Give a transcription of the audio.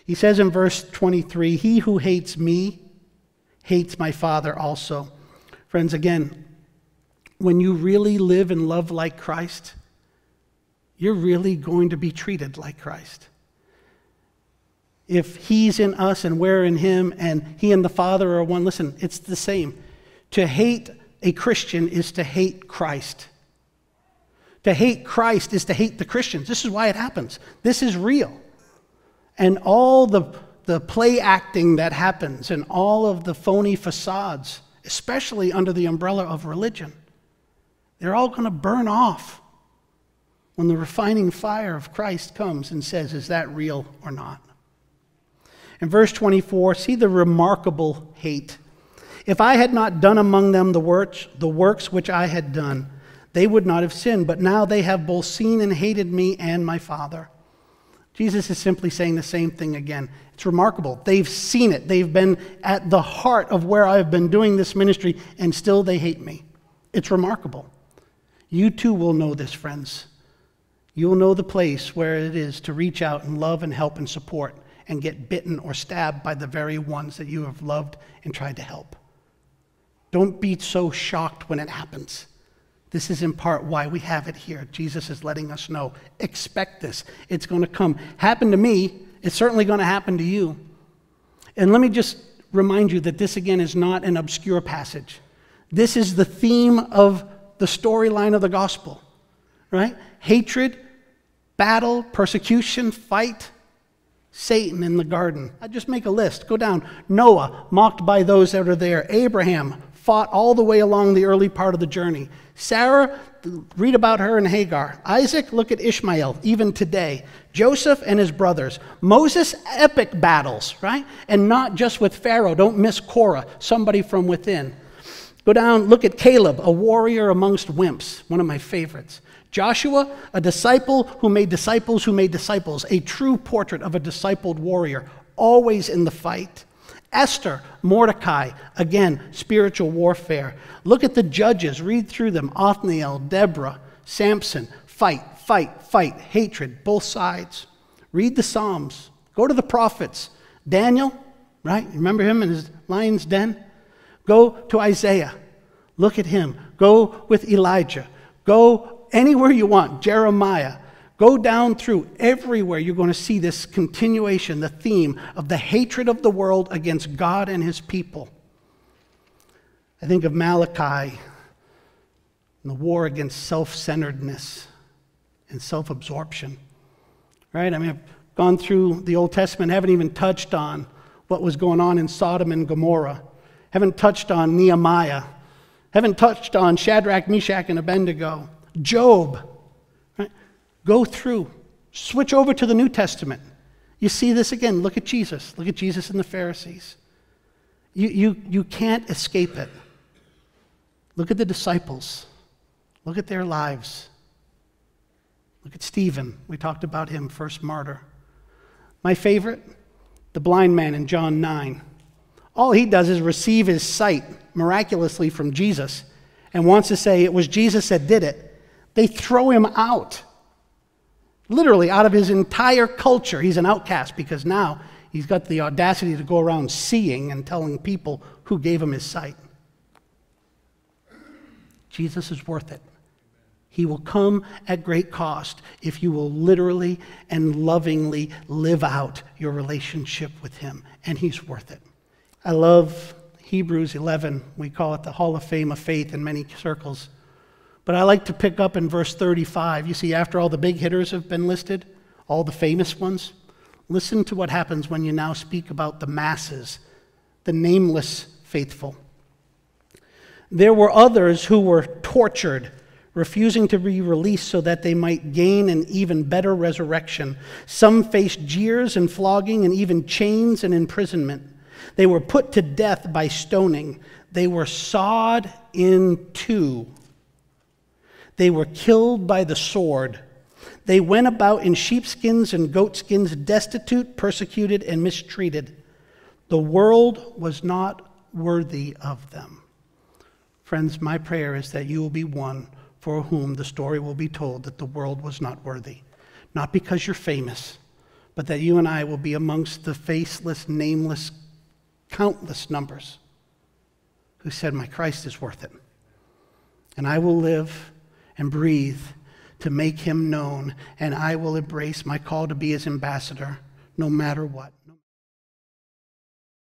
He says in verse 23, "He who hates me hates my Father also." Friends, again, when you really live and love like Christ, you're really going to be treated like Christ. If he's in us and we're in him and he and the Father are one, listen, it's the same. To hate a Christian is to hate Christ. To hate Christ is to hate the Christians. This is why it happens. This is real. And all the play acting that happens and all of the phony facades, especially under the umbrella of religion, they're all going to burn off when the refining fire of Christ comes and says, is that real or not? In verse 24, see the remarkable hate. "If I had not done among them the works which I had done, they would not have sinned. But now they have both seen and hated me and my Father." Jesus is simply saying the same thing again. It's remarkable. They've seen it. They've been at the heart of where I've been doing this ministry, and still they hate me. It's remarkable. You too will know this, friends. You'll know the place where it is to reach out and love and help and support and get bitten or stabbed by the very ones that you have loved and tried to help. Don't be so shocked when it happens. This is in part why we have it here. Jesus is letting us know, expect this. It's going to come. Happen to me, it's certainly going to happen to you. And let me just remind you that this, again, is not an obscure passage. This is the theme of the storyline of the gospel, right? Hatred, battle, persecution, fight, Satan in the garden. I just make a list. Go down. Noah, mocked by those that are there. Abraham, fought all the way along the early part of the journey. Sarah, read about her in Hagar. Isaac, look at Ishmael, even today. Joseph and his brothers. Moses, epic battles, right? And not just with Pharaoh. Don't miss Korah, somebody from within. Go down, look at Caleb, a warrior amongst wimps, one of my favorites. Joshua, a disciple who made disciples who made disciples, a true portrait of a discipled warrior, always in the fight. Esther, Mordecai, again, spiritual warfare. Look at the judges, read through them. Othniel, Deborah, Samson, fight, fight, fight, hatred, both sides. Read the Psalms. Go to the prophets. Daniel, right? Remember him in his lion's den? Go to Isaiah. Look at him. Go with Elijah. Go anywhere you want. Jeremiah. Go down through everywhere. You're going to see this continuation, the theme of the hatred of the world against God and his people. I think of Malachi and the war against self-centeredness and self-absorption. Right? I mean, I've gone through the Old Testament, haven't even touched on what was going on in Sodom and Gomorrah. Haven't touched on Nehemiah. Haven't touched on Shadrach, Meshach, and Abednego. Job. Right? Go through. Switch over to the New Testament. You see this again. Look at Jesus. Look at Jesus and the Pharisees. You can't escape it. Look at the disciples. Look at their lives. Look at Stephen. We talked about him, first martyr. My favorite, the blind man in John 9. All he does is receive his sight miraculously from Jesus and wants to say it was Jesus that did it. They throw him out. Literally out of his entire culture. He's an outcast because now he's got the audacity to go around seeing and telling people who gave him his sight. Jesus is worth it. He will come at great cost if you will literally and lovingly live out your relationship with him, and he's worth it. I love Hebrews 11. We call it the Hall of Fame of Faith in many circles. But I like to pick up in verse 35. You see, after all the big hitters have been listed, all the famous ones, listen to what happens when you now speak about the masses, the nameless faithful. There were others who were tortured, refusing to be released so that they might gain an even better resurrection. Some faced jeers and flogging and even chains and imprisonment. They were put to death by stoning. They were sawed in two. They were killed by the sword. They went about in sheepskins and goatskins, destitute, persecuted, and mistreated. The world was not worthy of them. Friends, my prayer is that you will be one for whom the story will be told that the world was not worthy. Not because you're famous, but that you and I will be amongst the faceless, nameless, countless numbers who said, my Christ is worth it. And I will live and breathe to make him known, and I will embrace my call to be his ambassador no matter what.